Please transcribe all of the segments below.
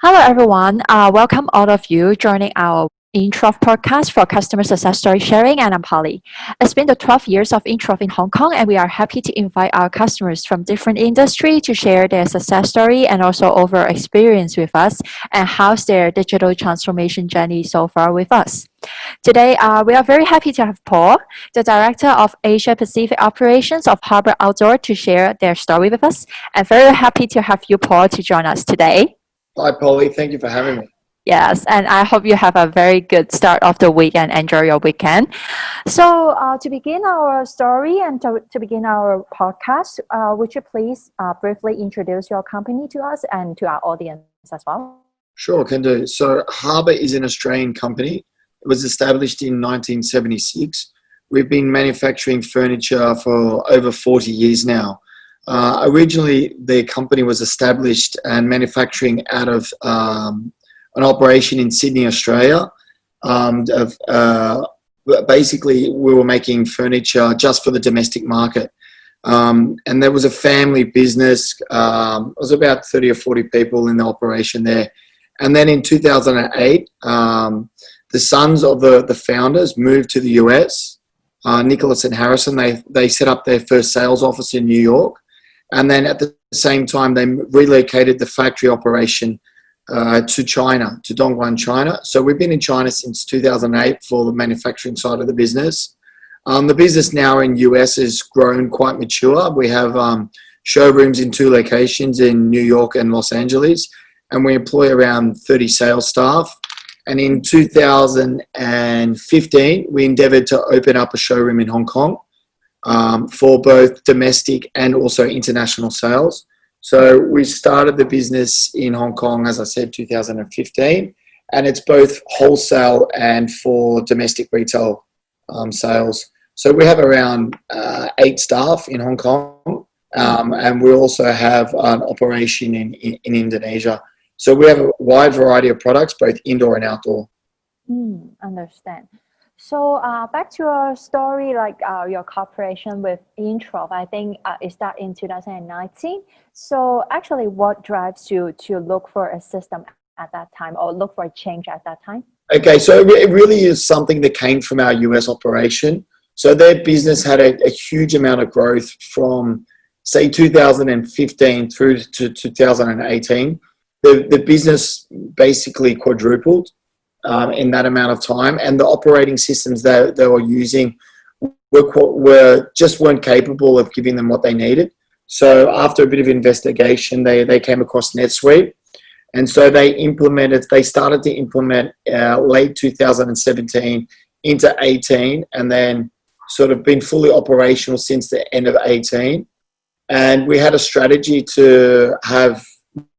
Hello, everyone. Welcome all of you joining our Introv podcast for customer success story sharing. And I'm Polly. It's been the 12 years of Introv in Hong Kong, and we are happy to invite our customers from different industry to share their success story and also overall experience with us and how's their digital transformation journey so far with us. Today, we are very happy to have Paul, the Director of Asia Pacific Operations of Harbour Outdoor, to share their story with us. And very happy to have you, Paul, to join us today. Hi, Polly. Thank you for having me. Yes, and I hope you have a very good start of the week and enjoy your weekend. So, to begin our story and to begin our podcast, would you please briefly introduce your company to us and to our audience as well? Sure, can do. So Harbour is an Australian company. It was established in 1976. We've been manufacturing furniture for over 40 years now. Originally, the company was established and manufacturing out of an operation in Sydney, Australia. Basically, we were making furniture just for the domestic market. And there was a family business. It was about 30 or 40 people in the operation there. And then in 2008, the sons of the founders moved to the US. Nicholas and Harrison, they set up their first sales office in New York. And then at the same time, they relocated the factory operation to China, to Dongguan, China. So we've been in China since 2008 for the manufacturing side of the business. The business now in US has grown quite mature. We have showrooms in 2 locations in New York and Los Angeles, and we employ around 30 sales staff. And in 2015, we endeavored to open up a showroom in Hong Kong for both domestic and also international sales. So we started the business in Hong Kong, as I said, 2015, and it's both wholesale and for domestic retail sales. So we have around 8 staff in Hong Kong, and we also have an operation in Indonesia. So we have a wide variety of products, both indoor and outdoor. Understand. So back to your story, like your cooperation with Introv, I think it started in 2019. So actually, what drives you to look for a system at that time or look for a change at that time? Okay, so it really is something that came from our US operation. So their business had a huge amount of growth from, say, 2015 through to 2018. The business basically quadrupled in that amount of time, and the operating systems that they were using weren't capable of giving them what they needed. So after a bit of investigation, they came across NetSuite, and so they started to implement late 2017 into 18, and then sort of been fully operational since the end of 18. And we had a strategy to have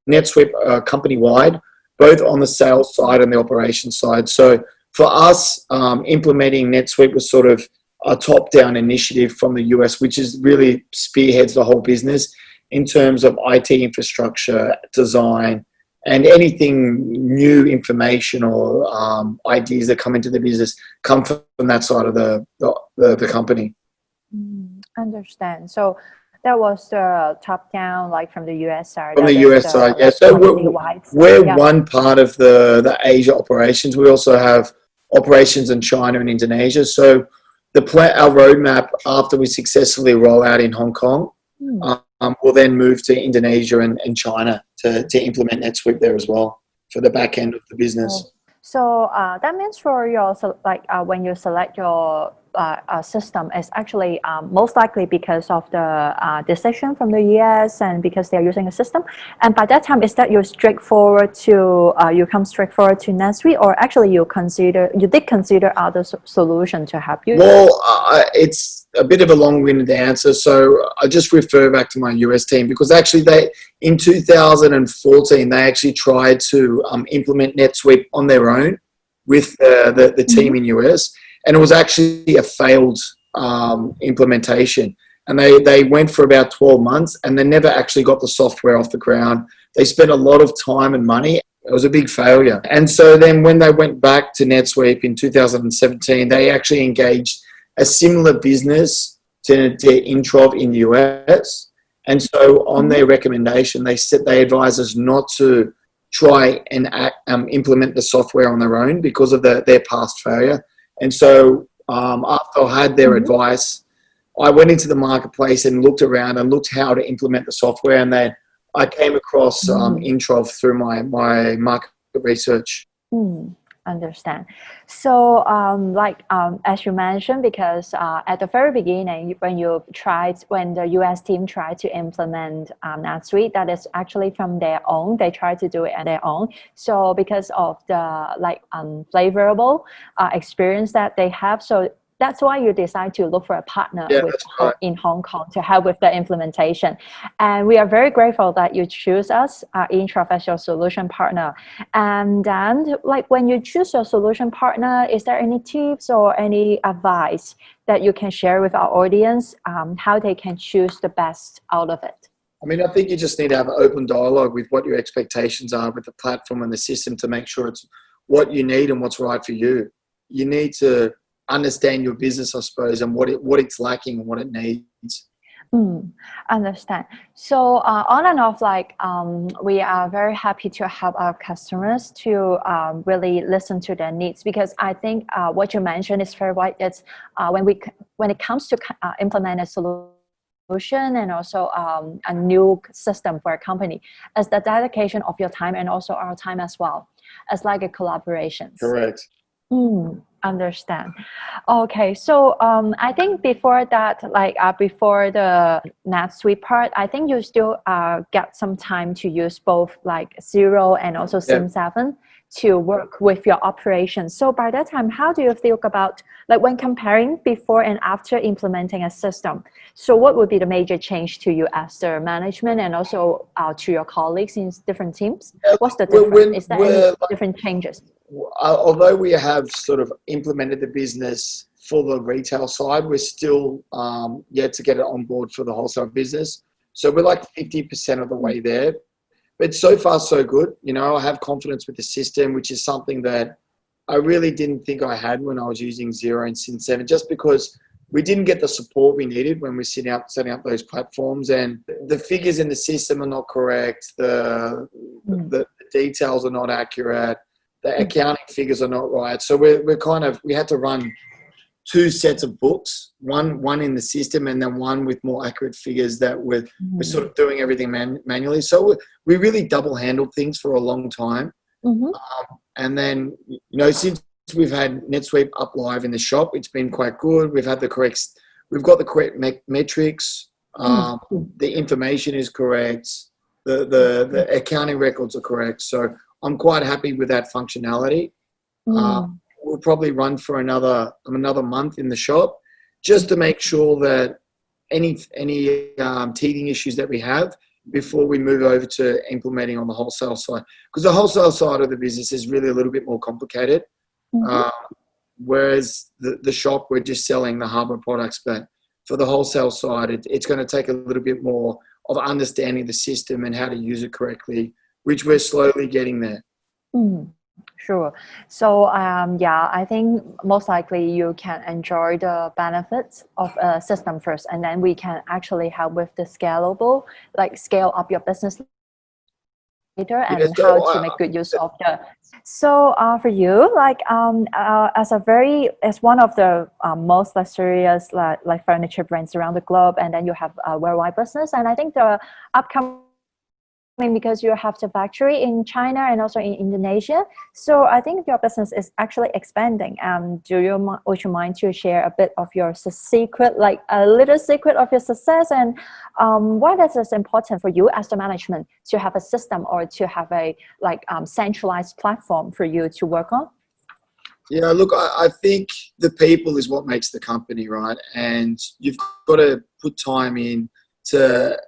NetSuite company-wide, both on the sales side and the operations side. So for us, implementing NetSuite was sort of a top-down initiative from the US, which is really spearheads the whole business in terms of IT infrastructure, design, and anything new information or ideas that come into the business come from that side of the company. Understand. So that was the top-down, like from the US side. From the US side, yeah. So we're one part of the Asia operations. We also have operations in China and Indonesia. So our roadmap, after we successfully roll out in Hong Kong, we'll then move to Indonesia and China to implement NetSuite there as well for the back end of the business. So that means for your when you select your system, is actually most likely because of the decision from the US and because they're using a system. And by that time, is that you come straight forward to NetSuite, or actually you did consider other solution to help you? Well, it's a bit of a long-winded answer, so I just refer back to my US team, because actually in 2014 they actually tried to implement NetSuite on their own with the team in US, and it was actually a failed implementation. And they went for about 12 months and they never actually got the software off the ground. They spent a lot of time and money. It was a big failure. And so then when they went back to NetSuite in 2017, they actually engaged a similar business to Introv in the US. And so on their recommendation, they advised us not to try and implement the software on their own because of their past failure. And so after I had their advice, I went into the marketplace and looked around and looked how to implement the software. And then I came across Introv through my market research. Understand. So, as you mentioned, because at the very beginning, when the US team tried to implement NetSuite, that is actually from their own. They tried to do it on their own. So, because of the unfavorable experience that they have, so that's why you decide to look for a partner in Hong Kong to help with the implementation. And we are very grateful that you choose us, Introv, as your solution partner. And then, when you choose your solution partner, is there any tips or any advice that you can share with our audience, how they can choose the best out of it? I mean, I think you just need to have an open dialogue with what your expectations are with the platform and the system to make sure it's what you need and what's right for you. You need to understand your business, I suppose, and what it's lacking and what it needs. Understand. So on and off, we are very happy to help our customers to really listen to their needs, because I think what you mentioned is very right. It's when it comes to implement a solution and also a new system for a company, as the dedication of your time and also our time as well, as like a collaboration. Correct. Understand. Okay, so I think before that, before the NetSuite part, I think you still get some time to use both Xero and also Sim7 to work with your operations. So by that time, how do you think about when comparing before and after implementing a system? So what would be the major change to you as the management and also to your colleagues in different teams? What's the difference? Is there any different changes? Although we have sort of implemented the business for the retail side, we're still yet to get it on board for the wholesale business. So we're 50% of the way there. But so far, so good. I have confidence with the system, which is something that I really didn't think I had when I was using Xero and Sim7, just because we didn't get the support we needed when we're setting up those platforms, and the figures in the system are not correct. The details are not accurate. The accounting figures are not right. So we had to run two sets of books, one in the system and then one with more accurate figures that we're sort of doing everything manually. So we really double handled things for a long time. And then, since we've had NetSuite up live in the shop, it's been quite good. We've got the correct metrics. The information is correct. The accounting records are correct. So I'm quite happy with that functionality. We'll probably run for another month in the shop just to make sure that any teething issues that we have before we move over to implementing on the wholesale side. Because the wholesale side of the business is really a little bit more complicated. Whereas the shop, we're just selling the Harbour products. But for the wholesale side, it's going to take a little bit more of understanding the system and how to use it correctly, which we're slowly getting there. Sure. So, I think most likely you can enjoy the benefits of a system first, and then we can actually help with the scalable, scale up your business later, and how to make good use of the. So, for you, as one of the most luxurious furniture brands around the globe, and then you have a worldwide business, and I think the upcoming, because you have the factory in China and also in Indonesia. So I think your business is actually expanding. Would you mind to share a bit of your secret, a little secret of your success, and why that is important for you as the management to have a system or to have a centralized platform for you to work on? Yeah, look, I think the people is what makes the company, right? And you've got to put time in to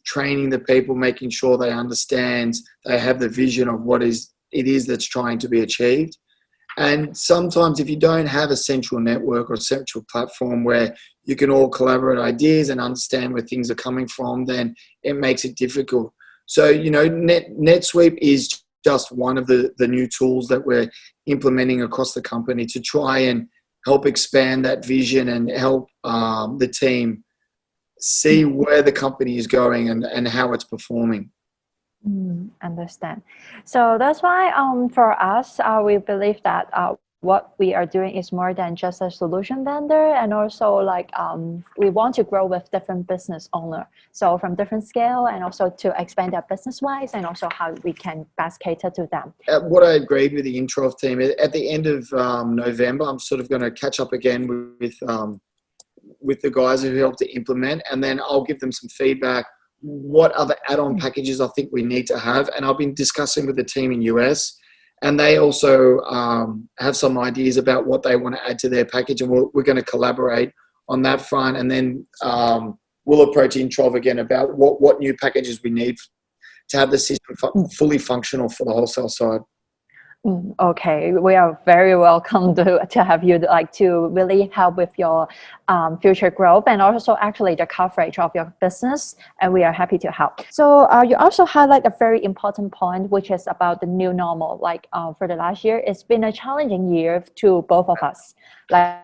training the people, making sure they understand, they have the vision of what it is that's trying to be achieved. And sometimes if you don't have a central network or central platform where you can all collaborate ideas and understand where things are coming from, then it makes it difficult. So, NetSuite is just one of the new tools that we're implementing across the company to try and help expand that vision and help the team see where the company is going and how it's performing. Understand. So that's why for us, we believe that what we are doing is more than just a solution vendor, and also like we want to grow with different business owner. So from different scale, and also to expand their business wise, and also how we can best cater to them. What I agreed with the Introv team at the end of November, I'm sort of going to catch up again with the guys who helped to implement, and then I'll give them some feedback. What other add-on packages I think we need to have, and I've been discussing with the team in US, and they also have some ideas about what they want to add to their package, and we're going to collaborate on that front, and then we'll approach Introv again about what new packages we need to have the system fully functional for the wholesale side. Okay, we are very welcome to have you like to really help with your future growth and also actually the coverage of your business, and we are happy to help. So you also highlight a very important point, which is about the new normal. Like for the last year, it's been a challenging year to both of us. Like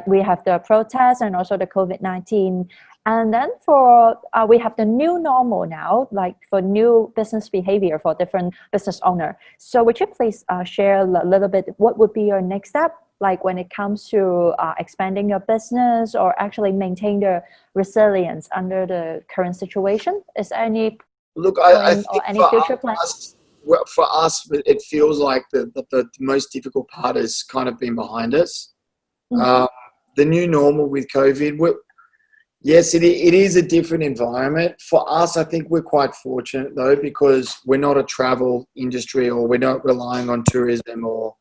we have the protests and also the COVID-19. And then for we have the new normal now, like for new business behavior for different business owner. So would you please share a little bit, what would be your next step, like when it comes to expanding your business or actually maintain the resilience under the current situation? Is there any I or think any future plans? for us, it feels like the most difficult part has kind of been behind us. The new normal with COVID, yes, it is a different environment. For us, I think we're quite fortunate though, because we're not a travel industry or we're not relying on tourism or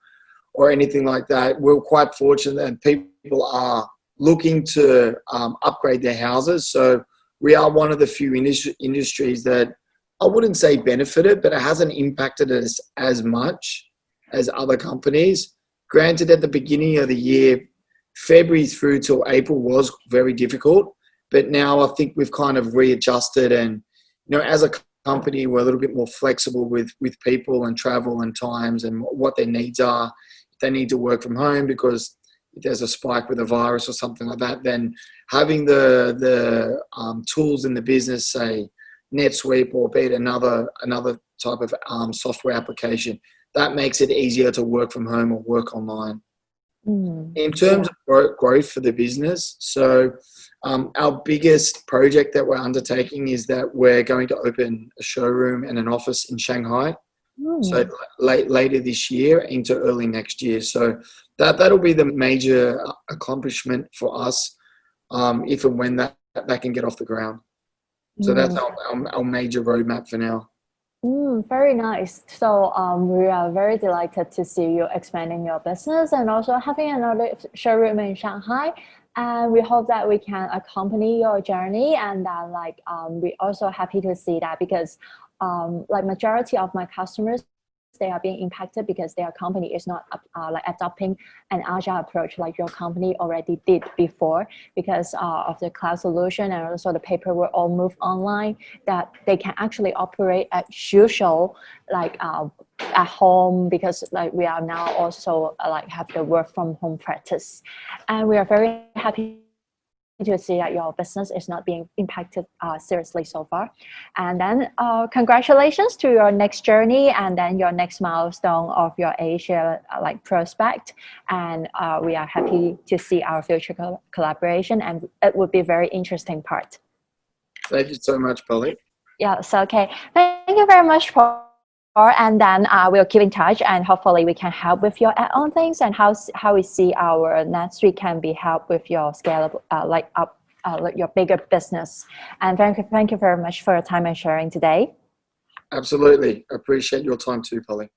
anything like that. We're quite fortunate that people are looking to upgrade their houses. So we are one of the few industries that I wouldn't say benefited, but it hasn't impacted us as much as other companies. Granted, at the beginning of the year, February through till April was very difficult, but now I think we've kind of readjusted, and as a company, we're a little bit more flexible with people and travel and times and what their needs are. If they need to work from home because if there's a spike with a virus or something like that, then having the tools in the business, say NetSuite or be it another type of software application, that makes it easier to work from home or work online. In terms of growth for the business, so our biggest project that we're undertaking is that we're going to open a showroom and an office in Shanghai. So later this year into early next year. So that'll be the major accomplishment for us if and when that can get off the ground. So that's our major roadmap for now. Very nice. So we are very delighted to see you expanding your business and also having another showroom in Shanghai. And we hope that we can accompany your journey. And then we also happy to see that because like majority of my customers, they are being impacted because their company is not adopting an agile approach like your company already did before because of the cloud solution and also the paperwork all moved online, that they can actually operate as usual at home because we are now also have the work from home practice. And we are very happy to see that your business is not being impacted seriously so far. And then congratulations to your next journey and then your next milestone of your Asia prospect. And we are happy to see our future collaboration, and it would be a very interesting part. Thank you so much, Polly. Yeah, so okay. Thank you very much for and then we'll keep in touch and hopefully we can help with your add-on things and how we see our NetSuite can be helped with your scalable your bigger business. And thank you very much for your time and sharing today. Absolutely. Appreciate your time too, Polly.